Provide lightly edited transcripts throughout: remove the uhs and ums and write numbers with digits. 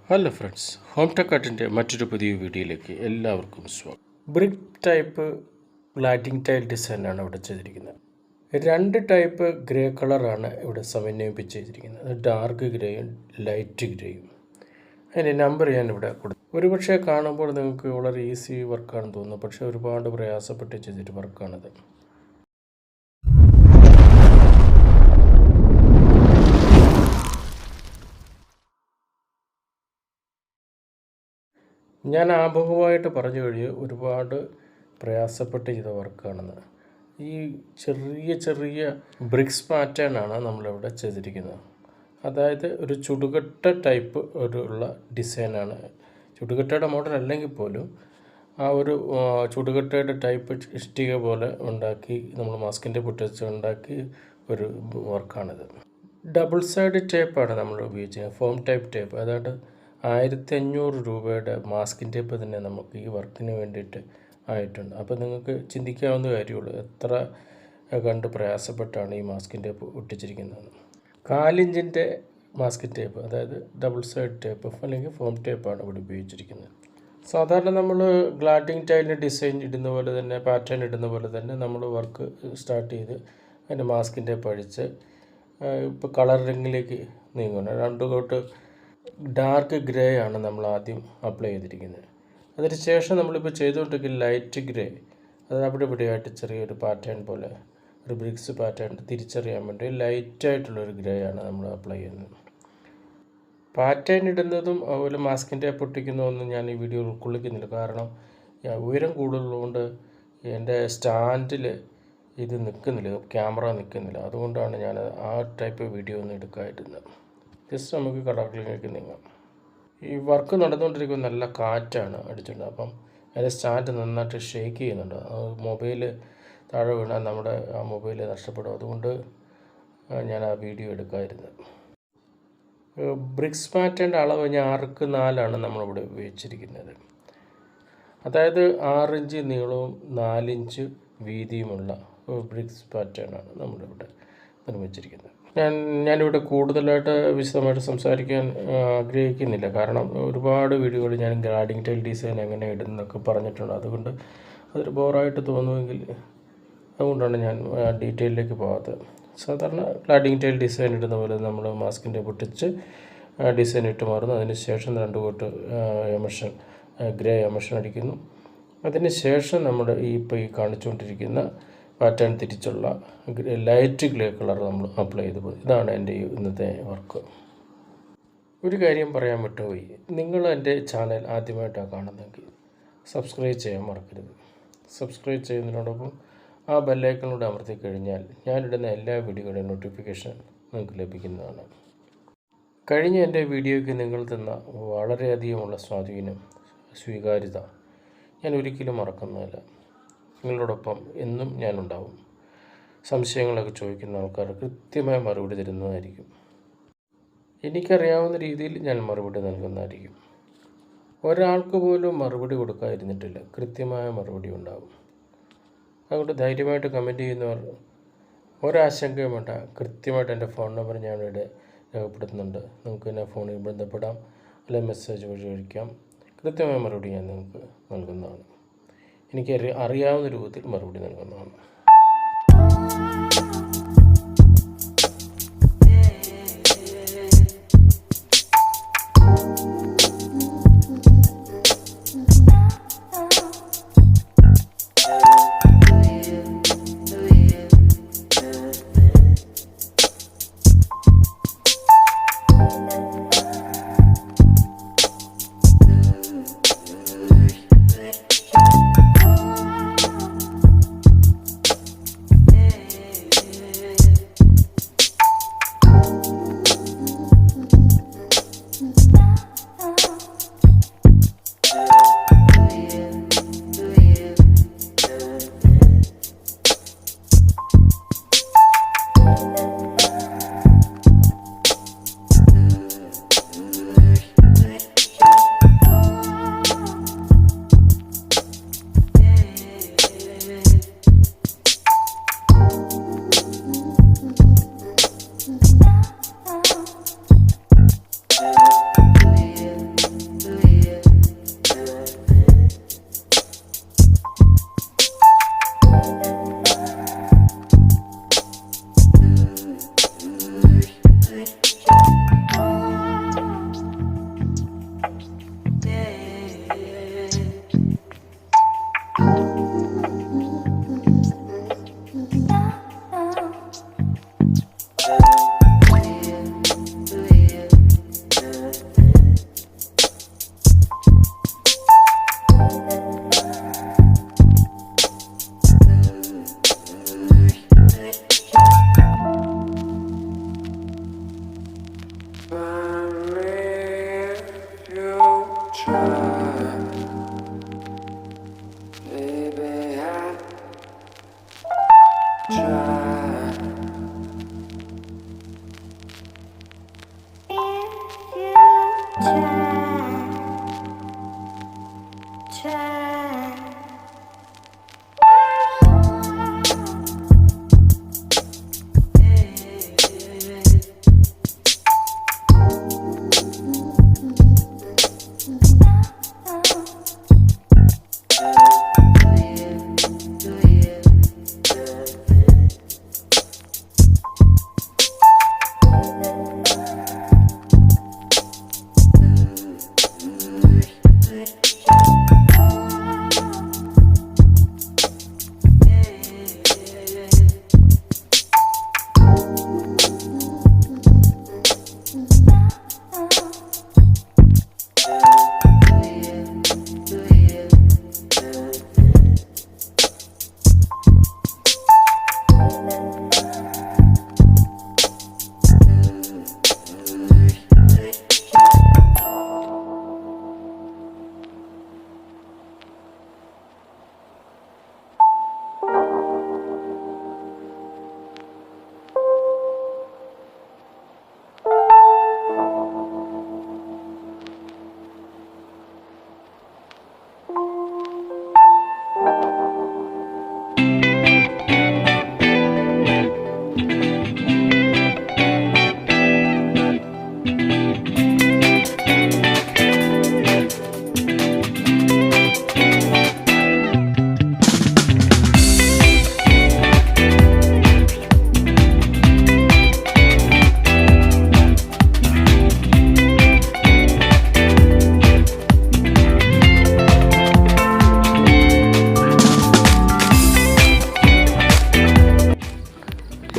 Hello friends, home tech ആർട്ടിൻ്റെ മറ്റൊരു പുതിയ വീഡിയോയിലേക്ക് എല്ലാവർക്കും സ്വാഗതം. ബ്രിക്ക് ടൈപ്പ് ഗ്ലാഡിംഗ് ടൈൽ ഡിസൈനാണ് ഇവിടെ ചെയ്തിരിക്കുന്നത്. രണ്ട് ടൈപ്പ് ഗ്രേ കളറാണ് ഇവിടെ സമന്വയിപ്പിച്ച് ചെയ്തിരിക്കുന്നത്. ഡാർക്ക് ഗ്രേയും ലൈറ്റ് ഗ്രേയും. അതിൻ്റെ നമ്പർ ഞാനിവിടെ കൊടുത്തു. ഒരുപക്ഷെ കാണുമ്പോൾ നിങ്ങൾക്ക് വളരെ ഈസി വർക്കാണെന്ന് തോന്നുന്നു, പക്ഷേ ഒരുപാട് പ്രയാസപ്പെട്ട് ചെയ്തിട്ട് വർക്കാണത്. ഞാൻ ആമുഖമായിട്ട് പറഞ്ഞു കഴിഞ്ഞു ഒരുപാട് പ്രയാസപ്പെട്ട് ചെയ്ത വർക്കാണെന്ന്. ഈ ചെറിയ ചെറിയ ബ്രിക്സ് പാറ്റേണാണ് നമ്മളിവിടെ ചെയ്തിരിക്കുന്നത്. അതായത് ഒരു ചുടുകട്ട ടൈപ്പ് ഉള്ള ഡിസൈനാണ്. ചുടുകട്ടയുടെ മോഡൽ അല്ലെങ്കിൽ പോലും ആ ഒരു ചുടുകട്ടയുടെ ടൈപ്പ് ഇഷ്ടിക പോലെ ഉണ്ടാക്കി നമ്മൾ മാസ്കിൻ്റെ പൊട്ടിച്ച് ഉണ്ടാക്കി ഒരു വർക്കാണിത്. ഡബിൾ സൈഡ് ടേപ്പാണ് നമ്മൾ ഉപയോഗിച്ചത്, ഫോം ടൈപ്പ് ടേപ്പ്. അതായത് 1500 രൂപയുടെ മാസ്കിൻ ടേപ്പ് തന്നെ നമുക്ക് ഈ വർക്കിന് വേണ്ടിയിട്ട് ആയിട്ടുണ്ട്. അപ്പോൾ നിങ്ങൾക്ക് ചിന്തിക്കാവുന്ന കാര്യമുള്ളൂ എത്ര കണ്ട് പ്രയാസപ്പെട്ടാണ് ഈ മാസ്കിൻ ടേപ്പ് ഒട്ടിച്ചിരിക്കുന്നത്. 4 ഇഞ്ചിൻ്റെ മാസ്കിൻ ടേപ്പ്, അതായത് ഡബിൾ സൈഡ് ടേപ്പ് അല്ലെങ്കിൽ ഫോം ടേപ്പാണ് ഇവിടെ ഉപയോഗിച്ചിരിക്കുന്നത്. സാധാരണ നമ്മൾ ഗ്ലാഡിംഗ് ടൈലിന് ഡിസൈൻ ഇടുന്ന പോലെ തന്നെ, പാറ്റേൺ ഇടുന്ന പോലെ തന്നെ നമ്മൾ വർക്ക് സ്റ്റാർട്ട് ചെയ്ത് അതിൻ്റെ മാസ്കിൻ ടേപ്പ് അടിച്ച് ഇപ്പോൾ കളറിങ്ങിലേക്ക് നീങ്ങുന്നു. 2 കോട്ട് ഡാർക്ക് ഗ്രേ ആണ് നമ്മൾ ആദ്യം അപ്ലൈ ചെയ്തിരിക്കുന്നത്. അതിന് ശേഷം നമ്മളിപ്പോൾ ചെയ്തുകൊണ്ടിരിക്കുന്ന ലൈറ്റ് ഗ്രേ, അത് അവിടെ ഇവിടെയായിട്ട് ചെറിയൊരു പാറ്റേൺ പോലെ ഒരു ബ്രിക്സ് പാറ്റേൺ തിരിച്ചറിയാൻ വേണ്ടി ലൈറ്റായിട്ടുള്ളൊരു ഗ്രേ ആണ് നമ്മൾ അപ്ലൈ ചെയ്യുന്നത്. പാറ്റേൺ ഇടുന്നതും അതുപോലെ മാസ്കിൻ്റെ പൊട്ടിക്കുന്നതൊന്നും ഞാൻ ഈ വീഡിയോ ഉൾക്കൊള്ളിക്കുന്നില്ല. കാരണം ഉയരം കൂടുതലുള്ളതുകൊണ്ട് എൻ്റെ സ്റ്റാൻഡിൽ ഇത് നിൽക്കുന്നില്ല, ക്യാമറ നിൽക്കുന്നില്ല. അതുകൊണ്ടാണ് ഞാൻ ആ ടൈപ്പ് വീഡിയോ ഒന്നും എടുക്കാതിരുന്നത്. ജസ്റ്റ് നമുക്ക് കളറിലേക്ക് നീങ്ങാം. ഈ വർക്ക് നടന്നുകൊണ്ടിരിക്കുന്ന നല്ല കാറ്റാണ് അടിച്ചിട്ടുണ്ട്. അപ്പം അതിൻ്റെ സ്റ്റാൻഡ് നന്നായിട്ട് ഷേക്ക് ചെയ്യുന്നുണ്ട്. മൊബൈൽ താഴെ വീണാൽ നമ്മുടെ ആ മൊബൈൽ നഷ്ടപ്പെടും. അതുകൊണ്ട് ഞാൻ ആ വീഡിയോ എടുക്കാതിരുന്നത്. ബ്രിക്സ് പാറ്റേൻ്റെ അളവ് ഞാൻ 6x4 നമ്മളിവിടെ ഉപയോഗിച്ചിരിക്കുന്നത്. അതായത് 6 ഇഞ്ച് നീളവും 4 ഇഞ്ച് വീതിയുമുള്ള ബ്രിക്സ് പാറ്റേണാണ് നമ്മളിവിടെ നിർമ്മിച്ചിരിക്കുന്നത്. ഞാനിവിടെ കൂടുതലായിട്ട് വിശദമായിട്ട് സംസാരിക്കാൻ ആഗ്രഹിക്കുന്നില്ല. കാരണം ഒരുപാട് വീഡിയോകൾ ഞാൻ ഗ്ലാഡിംഗ് ടൈൽ ഡിസൈൻ എങ്ങനെ ഇടുന്നൊക്കെ പറഞ്ഞിട്ടുണ്ട്. അതുകൊണ്ട് അതൊരു ബോറായിട്ട് തോന്നുമെങ്കിൽ അതുകൊണ്ടാണ് ഞാൻ ഡീറ്റെയിലേക്ക് പോകാത്തത്. സാധാരണ ഗ്ലാഡിംഗ് ടൈൽ ഡിസൈൻ ഇടുന്ന പോലെ നമ്മൾ മാസ്കിൻ്റെ പൊട്ടിച്ച് ഡിസൈൻ ഇട്ട് മാറുന്നു. അതിന് ശേഷം 2 കോട്ട് എമർഷൻ ഗ്രേ എമർഷൻ അടിക്കുന്നു. അതിന് ശേഷം നമ്മൾ ഇപ്പോൾ ഈ കാണിച്ചുകൊണ്ടിരിക്കുന്ന പാറ്റേൺ തിരിച്ചുള്ള ലൈറ്റ് ഗ്രേ കളർ നമ്മൾ അപ്ലൈ ചെയ്ത് പോയി. ഇതാണ് എൻ്റെ ഇന്നത്തെ വർക്ക്. ഒരു കാര്യം പറയാൻ വിട്ടുപോയി. നിങ്ങൾ എൻ്റെ ചാനൽ ആദ്യമായിട്ടാണ് കാണുന്നതെങ്കിൽ സബ്സ്ക്രൈബ് ചെയ്യാൻ മറക്കരുത്. സബ്സ്ക്രൈബ് ചെയ്യുന്നതിനോടൊപ്പം ആ ബെല്ലൈക്കണിലൂടെ അമർത്തി കഴിഞ്ഞാൽ ഞാനിടുന്ന എല്ലാ വീഡിയോയുടെയും നോട്ടിഫിക്കേഷൻ നിങ്ങൾക്ക് ലഭിക്കുന്നതാണ്. കഴിഞ്ഞ എൻ്റെ വീഡിയോയ്ക്ക് നിങ്ങൾ തന്ന വളരെയധികമുള്ള സ്വാധീനം, സ്വീകാര്യത ഞാൻ ഒരിക്കലും മറക്കുന്നതല്ല. നിങ്ങളോടൊപ്പം എന്നും ഞാനുണ്ടാവും. സംശയങ്ങളൊക്കെ ചോദിക്കുന്ന ആൾക്കാർ കൃത്യമായ മറുപടി തരുന്നതായിരിക്കും. എനിക്കറിയാവുന്ന രീതിയിൽ ഞാൻ മറുപടി നൽകുന്നതായിരിക്കും. ഒരാൾക്ക് പോലും മറുപടി കൊടുക്കാതിരുന്നിട്ടില്ല, കൃത്യമായ മറുപടി ഉണ്ടാവും. അതുകൊണ്ട് ധൈര്യമായിട്ട് കമൻറ്റ് ചെയ്യുന്നവർ ഒരാശങ്കയും വേണ്ട. കൃത്യമായിട്ട് എൻ്റെ ഫോൺ നമ്പർ ഞാനിവിടെ രേഖപ്പെടുത്തുന്നുണ്ട്. നിങ്ങൾക്ക് എന്നെ ഫോണിൽ ബന്ധപ്പെടാം, അല്ലെങ്കിൽ മെസ്സേജ് വഴി കഴിക്കാം. കൃത്യമായ മറുപടി ഞാൻ നിങ്ങൾക്ക് നൽകുന്നതാണ്. എനിക്ക് അറിയാവുന്ന രൂപത്തിൽ മറുപടി നൽകുന്നതാണ്.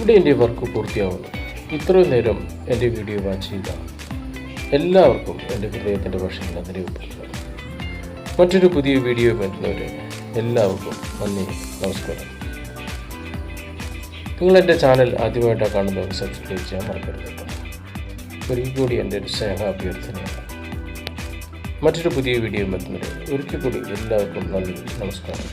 ഇവിടെ എൻ്റെ വർക്ക് പൂർത്തിയാവുന്നു. ഇത്രയും നേരം എൻ്റെ വീഡിയോ വാച്ച് ചെയ്ത എല്ലാവർക്കും എൻ്റെ ഹൃദയത്തിൻ്റെ ഭാഷയിൽ നന്ദി രൂപപ്പെടുത്തുന്നു. മറ്റൊരു പുതിയ വീഡിയോ വരുന്നവരെ എല്ലാവർക്കും നന്ദി, നമസ്കാരം. നിങ്ങളെൻ്റെ ചാനൽ ആദ്യമായിട്ടാണ് കാണുന്നവർ സബ്സ്ക്രൈബ് ചെയ്യാൻ മറക്കരുത്. ഒരിക്കൽ കൂടി എൻ്റെ ഒരു സ്നേഹ അഭ്യർത്ഥനയാണ്. മറ്റൊരു പുതിയ വീഡിയോ വരുന്നവരെ ഒരിക്കൽ കൂടി എല്ലാവർക്കും നന്ദി, നമസ്കാരം.